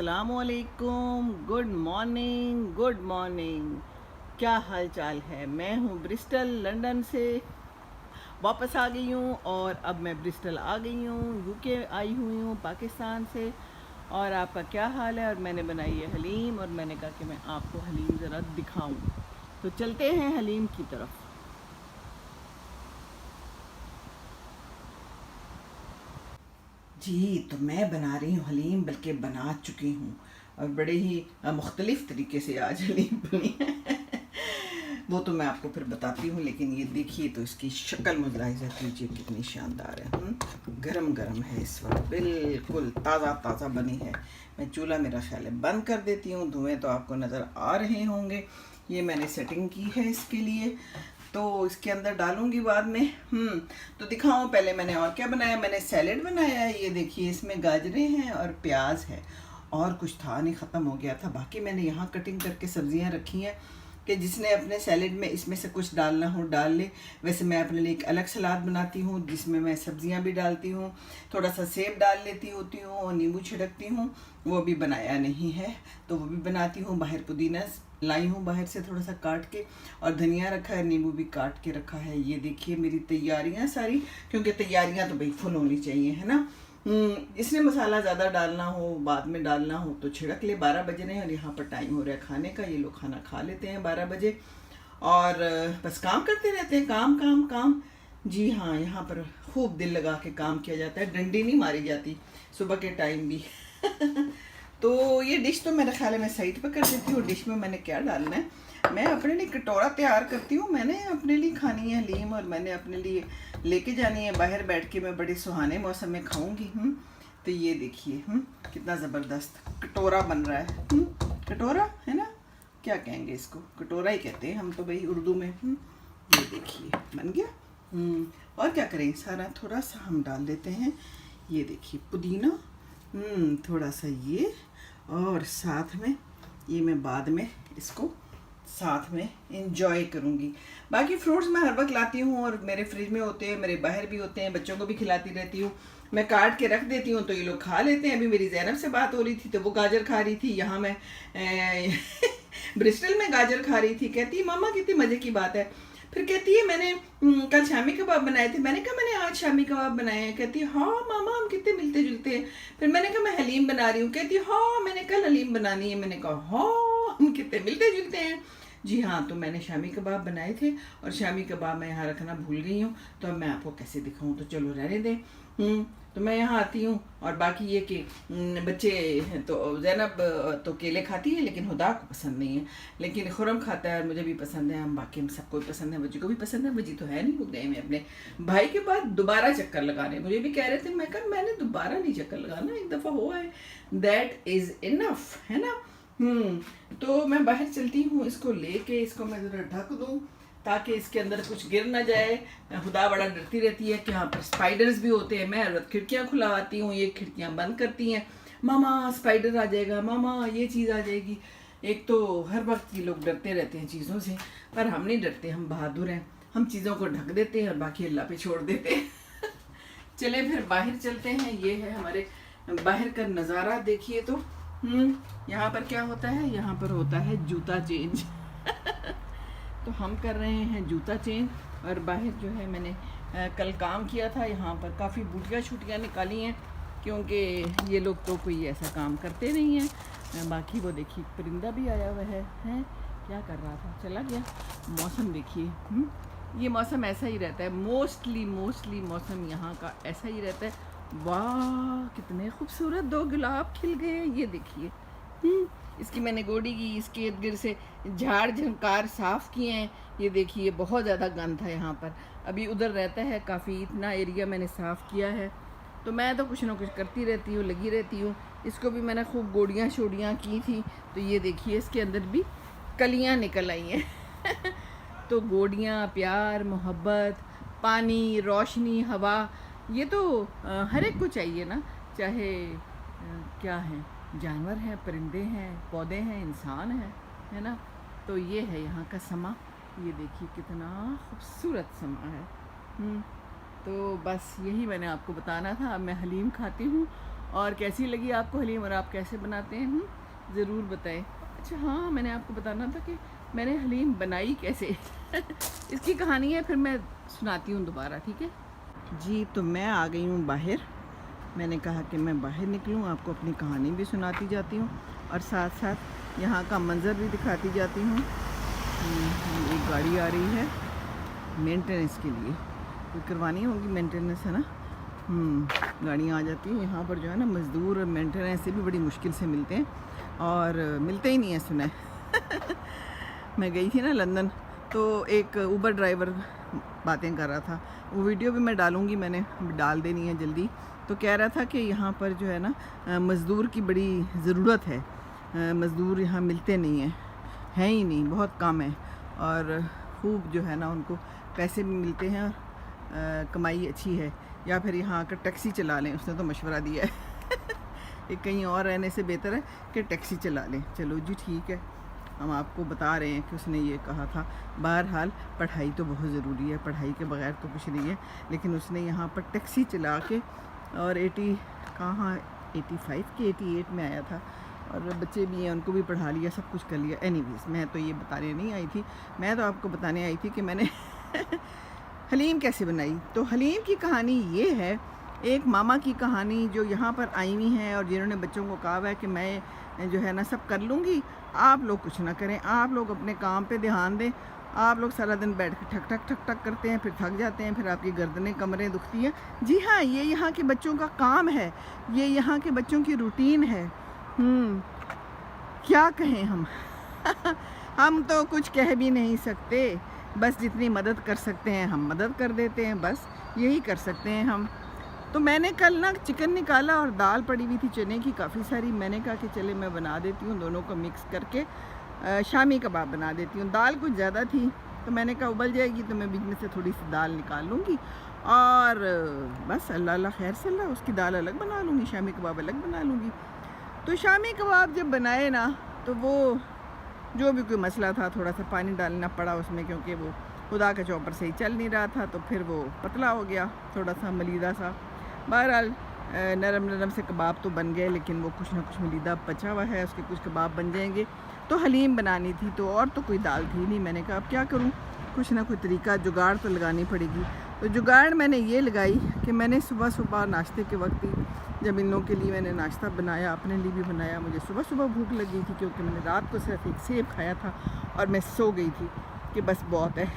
अस्सलामुअलैकुम, good morning. क्या हाल चाल है? मैं हूँ ब्रिस्टल, लंदन से वापस आ गई हूँ। और अब मैं ब्रिस्टल आ गई हूँ, यूके आई हुई हूँ पाकिस्तान से। और आपका क्या हाल है? और मैंने बनाई है हलीम, और मैंने कहा कि मैं आपको हलीम ज़रा दिखाऊँ। तो चलते हैं हलीम की तरफ। जी, तो मैं बना रही हूँ हलीम, बल्कि बना चुकी हूँ, और बड़े ही मुख्तलिफ़ तरीके से आज हलीम बनी है। वो तो मैं आपको फिर बताती हूँ, लेकिन ये देखिए तो इसकी शक्ल मुलाहिज़ा कीजिए कितनी शानदार है। गरम गरम है इस वक्त, बिल्कुल ताज़ा ताज़ा बनी है। मैं चूल्हा मेरा ख्याल है बंद कर देती हूँ। धुएँ तो आपको नज़र आ रहे होंगे। ये मैंने सेटिंग की है इसके लिए, तो इसके अंदर डालूंगी बाद में। तो दिखाऊं पहले मैंने और क्या बनाया। मैंने सैलेड बनाया है, ये देखिए, इसमें गाजरें हैं और प्याज है, और कुछ था नहीं, ख़त्म हो गया था। बाकी मैंने यहाँ कटिंग करके सब्जियाँ रखी हैं कि जिसने अपने सैलेड में इसमें से कुछ डालना हो डाल ले। वैसे मैं अपने लिए एक अलग सलाद बनाती हूँ जिसमें मैं सब्जियाँ भी डालती हूँ, थोड़ा सा सेब डाल लेती होती हूँ और नींबू छिड़कती हूँ। वो भी बनाया नहीं है, तो वो भी बनाती हूँ। बाहर पुदीना लाई हूँ बाहर से थोड़ा सा काट के, और धनिया रखा है, नींबू भी काट के रखा है। ये देखिए मेरी तैयारियाँ सारी, क्योंकि तैयारियाँ तो भाई फुल होनी चाहिए, है ना। इसने मसाला ज़्यादा डालना हो, बाद में डालना हो तो छिड़क ले। 12 बज रहे हैं और यहाँ पर टाइम हो रहा है खाने का। ये लोग खाना खा लेते हैं 12 बजे, और बस काम करते रहते हैं, काम काम काम। जी हाँ, यहाँ पर खूब दिल लगा के काम किया जाता है, डंडी नहीं मारी जाती सुबह के टाइम भी। तो ये डिश तो मेरे ख्याल है मैं साइड पर कर देती हूँ। डिश में मैंने क्या डालना है, मैं अपने लिए कटोरा तैयार करती हूँ। मैंने अपने लिए खानी है हलीम, और मैंने अपने लिए लेके जानी है बाहर बैठ के। मैं बड़े सुहाने मौसम में खाऊंगी। तो ये देखिए कितना ज़बरदस्त कटोरा बन रहा है। कटोरा है ना, क्या कहेंगे इसको, कटोरा ही कहते हैं हम तो भाई उर्दू में। ये देखिए बन गया। और क्या करें, सारा थोड़ा सा हम डाल देते हैं। ये देखिए पुदीना, थोड़ा सा ये, और साथ में ये मैं बाद में इसको साथ में इंजॉय करूँगी। बाकी फ्रूट्स मैं हर वक्त लाती हूँ, और मेरे फ्रिज में होते हैं, मेरे बाहर भी होते हैं, बच्चों को भी खिलाती रहती हूँ। मैं काट के रख देती हूँ तो ये लोग खा लेते हैं। अभी मेरी ज़ैनब से बात हो रही थी तो वो गाजर खा रही थी, यहाँ मैं ब्रिस्टल में गाजर खा रही थी। कहती है मामा कितनी मज़े की बात है। फिर कहती है मैंने कल शामी कबाब बनाए थे। मैंने कहा मैंने आज शामी कबाब बनाए हैं। कहती है हाँ मामा हम कितने मिलते जुलते हैं। फिर मैंने कहा मैं हलीम बना रही हूँ। कहती है हाँ मैंने कल हलीम बनानी है। मैंने कहा हाँ हम कितने मिलते जुलते हैं। जी हाँ, तो मैंने शामी कबाब बनाए थे, और शामी कबाब मैं यहाँ रखना भूल गई हूँ, तो अब मैं आपको कैसे दिखाऊँ। तो चलो रहने दें। तो मैं यहाँ आती हूँ, और बाकी ये कि बच्चे तो ज़ैनब तो केले खाती है, लेकिन हुदा को पसंद नहीं है, लेकिन खुरम खाता है और मुझे भी पसंद है। हम बाकी हम सबको भी पसंद है, वजी को भी पसंद है। वजी तो है नहीं, वो गए मैं अपने भाई के पास दोबारा चक्कर लगाने। मुझे भी कह रहे थे, मैं कहा मैंने दोबारा नहीं चक्कर लगाना, एक दफ़ा हुआ है, दैट इज़ इनफ, है ना। तो मैं बाहर चलती हूँ, इसको लेके इसको मैं ज़रा ढक दूँ ताकि इसके अंदर कुछ गिर ना जाए। खुदा बड़ा डरती रहती है कि यहाँ पर स्पाइडर्स भी होते हैं। मैं खिड़कियाँ खुलाती हूँ, ये खिड़कियाँ बंद करती हैं। मामा स्पाइडर आ जाएगा, मामा ये चीज़ आ जाएगी। एक तो हर वक्त ये लोग डरते रहते हैं चीज़ों से, पर हम नहीं डरते, हम बहादुर हैं। हम चीज़ों को ढक देते हैं और बाकी अल्लाह पे छोड़ देते हैं। चले फिर बाहर चलते हैं। ये है हमारे बाहर का नज़ारा, देखिए तो। यहाँ पर क्या होता है, यहाँ पर होता है जूता चेंज। तो हम कर रहे हैं जूता चेंज। और बाहर जो है मैंने कल काम किया था, यहाँ पर काफ़ी बूटियाँ छुटियाँ निकाली हैं, क्योंकि ये लोग तो कोई ऐसा काम करते नहीं हैं। बाकी वो देखिए परिंदा भी आया हुआ है, क्या कर रहा था, चला गया। मौसम देखिए, ये मौसम ऐसा ही रहता है, मोस्टली मौसम यहाँ का ऐसा ही रहता है। वाह कितने खूबसूरत 2 गुलाब खिल गए, ये देखिए। इसकी मैंने गोडी की, इसके इर्द गिर्द से झाड़ झंकार साफ़ किए हैं। ये देखिए बहुत ज़्यादा गंद था यहाँ पर, अभी उधर रहता है काफ़ी, इतना एरिया मैंने साफ़ किया है। तो मैं तो कुछ ना कुछ करती रहती हूँ, लगी रहती हूँ। इसको भी मैंने खूब गोडियाँ शोडियाँ की थी, तो ये देखिए इसके अंदर भी कलियाँ निकल आई हैं। तो गोडियाँ, प्यार, मोहब्बत, पानी, रोशनी, हवा, ये तो हर एक को चाहिए ना। चाहे क्या है, जानवर हैं, परिंदे हैं, पौधे हैं, इंसान हैं, है ना। तो ये है यहाँ का समा, ये देखिए कितना खूबसूरत समा है। तो बस यही मैंने आपको बताना था। अब मैं हलीम खाती हूँ, और कैसी लगी आपको हलीम और आप कैसे बनाते हैं ज़रूर बताएं। अच्छा हाँ, मैंने आपको बताना था कि मैंने हलीम बनाई कैसे इसकी कहानी है, फिर मैं सुनाती हूँ दोबारा, ठीक है जी। तो मैं आ गई हूँ बाहर, मैंने कहा कि मैं बाहर निकलूँ, आपको अपनी कहानी भी सुनाती जाती हूँ और साथ साथ यहाँ का मंज़र भी दिखाती जाती हूँ। एक गाड़ी आ रही है मेंटेनेंस के लिए, कोई करवानी होगी मेंटेनेंस, है ना। गाड़ियाँ आ जाती हैं यहाँ पर, जो है ना मज़दूर मेंटेनेंस से भी बड़ी मुश्किल से मिलते हैं और मिलते ही नहीं है, सुना है मैं गई थी ना लंदन, तो एक ऊबर ड्राइवर बातें कर रहा था, वो वीडियो भी मैं डालूँगी, मैंने डाल देनी है जल्दी। तो कह रहा था कि यहाँ पर जो है ना मज़दूर की बड़ी ज़रूरत है, मज़दूर यहाँ मिलते नहीं हैं ही नहीं, बहुत कम है और खूब जो है ना उनको पैसे भी मिलते हैं, कमाई अच्छी है, या फिर यहाँ आकर टैक्सी चला लें, उसने तो मशवरा दिया है कि कहीं और रहने से बेहतर है कि टैक्सी चला लें। चलो जी ठीक है, हम आपको बता रहे हैं कि उसने ये कहा था। बहरहाल पढ़ाई तो बहुत ज़रूरी है, पढ़ाई के बगैर तो कुछ नहीं है, लेकिन उसने यहाँ पर टैक्सी चला के और 85 के 88 में आया था, और बच्चे भी हैं, उनको भी पढ़ा लिया, सब कुछ कर लिया। एनीवेज, मैं तो ये बताने नहीं आई थी, मैं तो आपको बताने आई थी कि मैंने हलीम कैसे बनाई। तो हलीम की कहानी ये है, एक मामा की कहानी जो यहाँ पर आई हुई हैं और जिन्होंने बच्चों को कहा हुआ है कि मैं जो है ना सब कर लूँगी, आप लोग कुछ ना करें, आप लोग अपने काम पे ध्यान दें। आप लोग सारा दिन बैठ के ठक ठक ठक ठक करते हैं, फिर थक जाते हैं, फिर आपकी गर्दनें कमरें दुखती हैं। जी हाँ, ये यहाँ के बच्चों का काम है, ये यहाँ के बच्चों की रूटीन है। क्या कहें हम हम तो कुछ कह भी नहीं सकते, बस जितनी मदद कर सकते हैं हम मदद कर देते हैं, बस यही कर सकते हैं हम। तो मैंने कल ना चिकन निकाला और दाल पड़ी हुई थी चने की काफ़ी सारी, मैंने कहा कि चले मैं बना देती हूँ, दोनों को मिक्स करके शामी कबाब बना देती हूँ। दाल कुछ ज़्यादा थी तो मैंने कहा उबल जाएगी तो मैं बीच में से थोड़ी सी दाल निकाल लूँगी और बस अल्लाह अल्लाह खैर से अल्लाह, उसकी दाल अलग बना लूँगी, शामी कबाब अलग बना लूँगी। तो शामी कबाब जब बनाए ना, तो वो जो भी कोई मसला था, थोड़ा सा पानी डालना पड़ा उसमें, क्योंकि वो खुदा का चॉपर सही चल नहीं रहा था, तो फिर वो पतला हो गया, थोड़ा सा मलीदा सा। बहरहाल नरम नरम से कबाब तो बन गए, लेकिन वो कुछ ना कुछ मलीदा बचा हुआ है, उसके कुछ कबाब बन जाएंगे। तो हलीम बनानी थी, तो और तो कोई दाल थी नहीं, मैंने कहा अब क्या करूं, कुछ ना कोई तरीका जुगाड़ तो लगानी पड़ेगी। तो जुगाड़ मैंने ये लगाई कि मैंने सुबह सुबह नाश्ते के वक्त ही, जब इन लोगों के लिए मैंने नाश्ता बनाया, अपने लिए भी बनाया, मुझे सुबह सुबह भूख लगी थी, क्योंकि मैंने रात को सिर्फ एक सेब खाया था और मैं सो गई थी कि बस बहुत है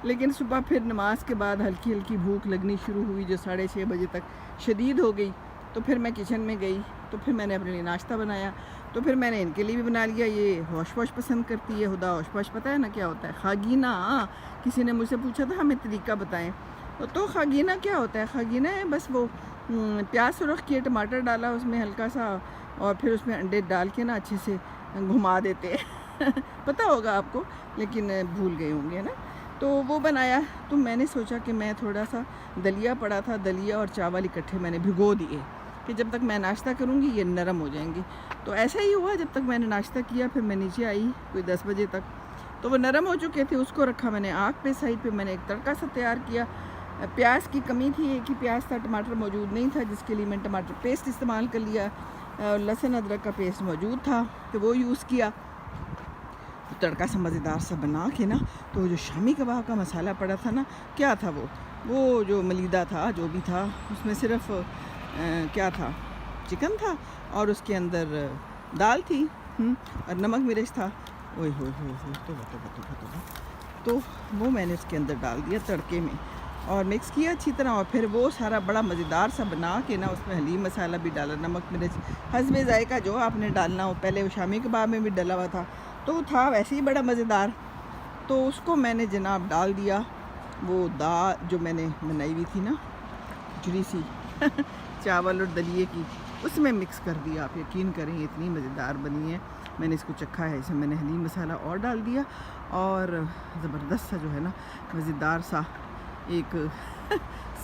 लेकिन सुबह फिर नमाज के बाद हल्की हल्की भूख लगनी शुरू हुई, जो 6:30 बजे तक शदीद हो गई। तो फिर मैं किचन में गई, तो फिर मैंने अपने लिए नाश्ता बनाया, तो फिर मैंने इनके लिए भी बना लिया। ये होश पोश पसंद करती है, हुदा होश पोश पता है ना क्या होता है? खागीना। किसी ने मुझसे पूछा था हमें तरीका बताएं, तो खागीना क्या होता है? खागीना है बस वो प्याज सुरख किए, टमाटर डाला उसमें हल्का सा, और फिर उसमें अंडे डाल के ना अच्छे से घुमा देते हैं पता होगा आपको, लेकिन भूल गए होंगे, है ना। तो वो बनाया, तो मैंने सोचा कि मैं थोड़ा सा दलिया पड़ा था, दलिया और चावल इकट्ठे मैंने भिगो दिए कि जब तक मैं नाश्ता करूँगी ये नरम हो जाएंगी। तो ऐसा ही हुआ, जब तक मैंने नाश्ता किया फिर मैं नीचे आई कोई 10 बजे तक, तो वो नरम हो चुके थे। उसको रखा मैंने आग पे, साइड पे मैंने एक तड़का सा तैयार किया। प्याज की कमी थी, एक ही प्याज था, टमाटर मौजूद नहीं था, जिसके लिए मैंने टमाटर पेस्ट इस्तेमाल कर लिया। लहसुन अदरक का पेस्ट मौजूद था तो वो यूज़ किया। तो तड़का सा मज़ेदार सा बना के ना, तो जो शामी कबाब का मसाला पड़ा था ना, क्या था वो जो मलीदा था, जो भी था, उसमें सिर्फ क्या था, चिकन था और उसके अंदर दाल थी और नमक मिर्च था। ओए हो तो वो मैंने उसके अंदर डाल दिया तड़के में और मिक्स किया अच्छी तरह, और फिर वो सारा बड़ा मज़ेदार सा बना के ना, उसमें हलीम मसाला भी डाला, नमक मिर्च हस्बे जायका जो आपने डालना हो। पहले वो शामी कबाब में भी डला हुआ था, तो वो था वैसे ही बड़ा मज़ेदार। तो उसको मैंने जनाब डाल दिया, वो दाल जो मैंने बनाई हुई थी ना खिचड़ी सी चावल और दलिए की, उसमें मिक्स कर दिया। आप यकीन करें इतनी मज़ेदार बनी है, मैंने इसको चखा है। इसमें मैंने हलीम मसाला और डाल दिया और ज़बरदस्त सा जो है ना मज़ेदार सा एक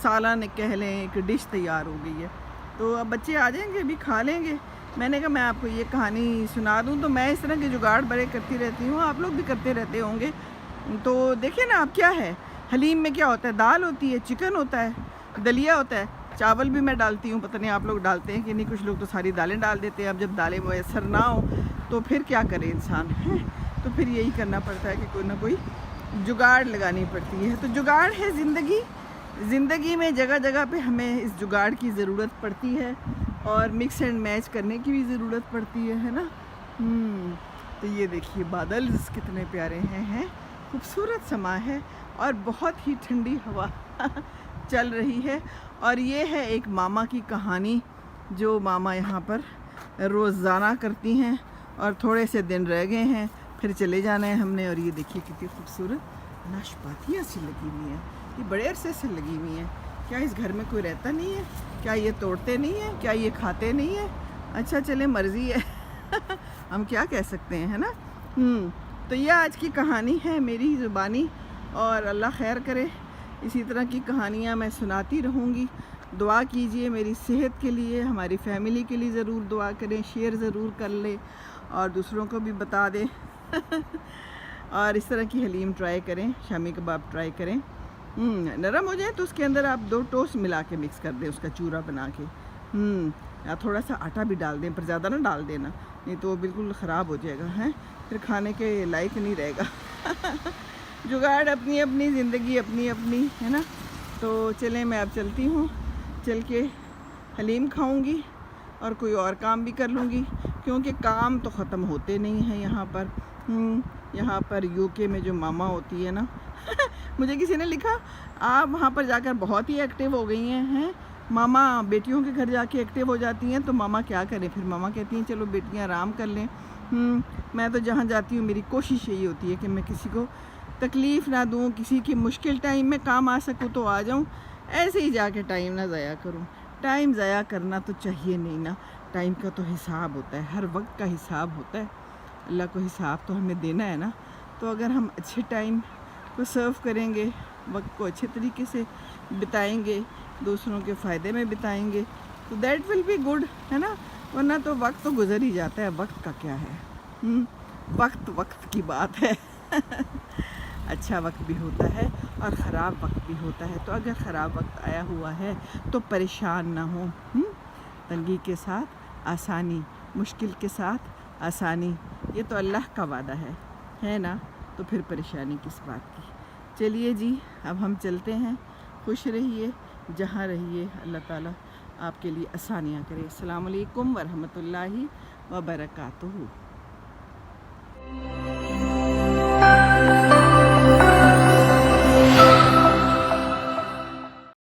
सालन कह लें, एक डिश तैयार हो गई है। तो अब बच्चे आ जाएंगे, भी खा लेंगे। मैंने कहा मैं आपको ये कहानी सुना दूं। तो मैं इस तरह के जुगाड़ बड़े करती रहती हूँ, आप लोग भी करते रहते होंगे। तो देखिए ना, अब क्या है हलीम में क्या होता है, दाल होती है, चिकन होता है, दलिया होता है, चावल भी मैं डालती हूँ, पता नहीं आप लोग डालते हैं कि नहीं, कुछ लोग तो सारी दालें डाल देते हैं। अब जब दालें मैसर ना हो तो फिर क्या करे इंसान, है तो फिर यही करना पड़ता है कि कोई ना कोई जुगाड़ लगानी पड़ती है। तो जुगाड़ है ज़िंदगी में, जगह जगह पे हमें इस जुगाड़ की ज़रूरत पड़ती है और मिक्स एंड मैच करने की भी ज़रूरत पड़ती है ना। तो ये देखिए बादल कितने प्यारे हैं, खूबसूरत समा है और बहुत ही ठंडी हवा चल रही है। और ये है एक मामा की कहानी जो मामा यहाँ पर रोज़ाना करती हैं, और थोड़े से दिन रह गए हैं फिर चले जाना है हमने। और ये देखिए कितनी खूबसूरत नाशपातियाँ सी लगी हुई हैं, ये बड़े अरसे से लगी हुई हैं। क्या इस घर में कोई रहता नहीं है? क्या ये तोड़ते नहीं हैं? क्या ये खाते नहीं हैं? अच्छा चले, मर्ज़ी है हम क्या कह सकते हैं, है ना। तो यह आज की कहानी है मेरी ज़ुबानी, और अल्लाह खैर करे, इसी तरह की कहानियाँ मैं सुनाती रहूँगी। दुआ कीजिए मेरी सेहत के लिए, हमारी फैमिली के लिए ज़रूर दुआ करें, शेयर ज़रूर कर लें और दूसरों को भी बता दें और इस तरह की हलीम ट्राई करें, शामी कबाब ट्राई करें। नरम हो जाए तो उसके अंदर आप 2 टोस्ट मिला के मिक्स कर दें, उसका चूरा बना के। या थोड़ा सा आटा भी डाल दें, पर ज़्यादा ना डाल देना, नहीं तो वो बिल्कुल ख़राब हो जाएगा, हैं फिर खाने के लायक नहीं रहेगा जुगाड़ अपनी अपनी, ज़िंदगी अपनी अपनी, है ना। तो चलें मैं अब चलती हूँ, चल के हलीम खाऊंगी और कोई और काम भी कर लूँगी, क्योंकि काम तो ख़त्म होते नहीं हैं यहाँ पर। यहाँ पर यूके में जो मामा होती है ना मुझे किसी ने लिखा आप वहाँ पर जाकर बहुत ही एक्टिव हो गई हैं। मामा बेटियों के घर जाके एक्टिव हो जाती हैं, तो मामा क्या करें फिर। मामा कहती हैं चलो बेटियाँ आराम कर लें। मैं तो जहाँ जाती हूँ मेरी कोशिश यही होती है कि मैं किसी को तकलीफ़ ना दूँ, किसी की मुश्किल टाइम में काम आ सकूँ तो आ जाऊँ, ऐसे ही जाके टाइम ना ज़ाया करूँ। टाइम ज़ाया करना तो चाहिए नहीं ना, टाइम का तो हिसाब होता है, हर वक्त का हिसाब होता है, अल्लाह को हिसाब तो हमें देना है ना। तो अगर हम अच्छे टाइम को सर्व करेंगे, वक्त को अच्छे तरीके से बिताएंगे, दूसरों के फ़ायदे में बिताएंगे, तो दैट विल बी गुड, है ना। वरना तो वक्त तो गुजर ही जाता है, वक्त का क्या है। वक्त की बात है अच्छा वक्त भी होता है और ख़राब वक्त भी होता है। तो अगर ख़राब वक्त आया हुआ है तो परेशान ना हो। तंगी के साथ आसानी, मुश्किल के साथ आसानी, ये तो अल्लाह का वादा है ना। तो फिर परेशानी किस बात की। चलिए जी, अब हम चलते हैं। खुश रहिए, जहाँ रहिए, अल्लाह ताला आपके लिए आसानियाँ करे। अस्सलाम वालेकुम वरहमतुल्लाहि व बरकातुहू।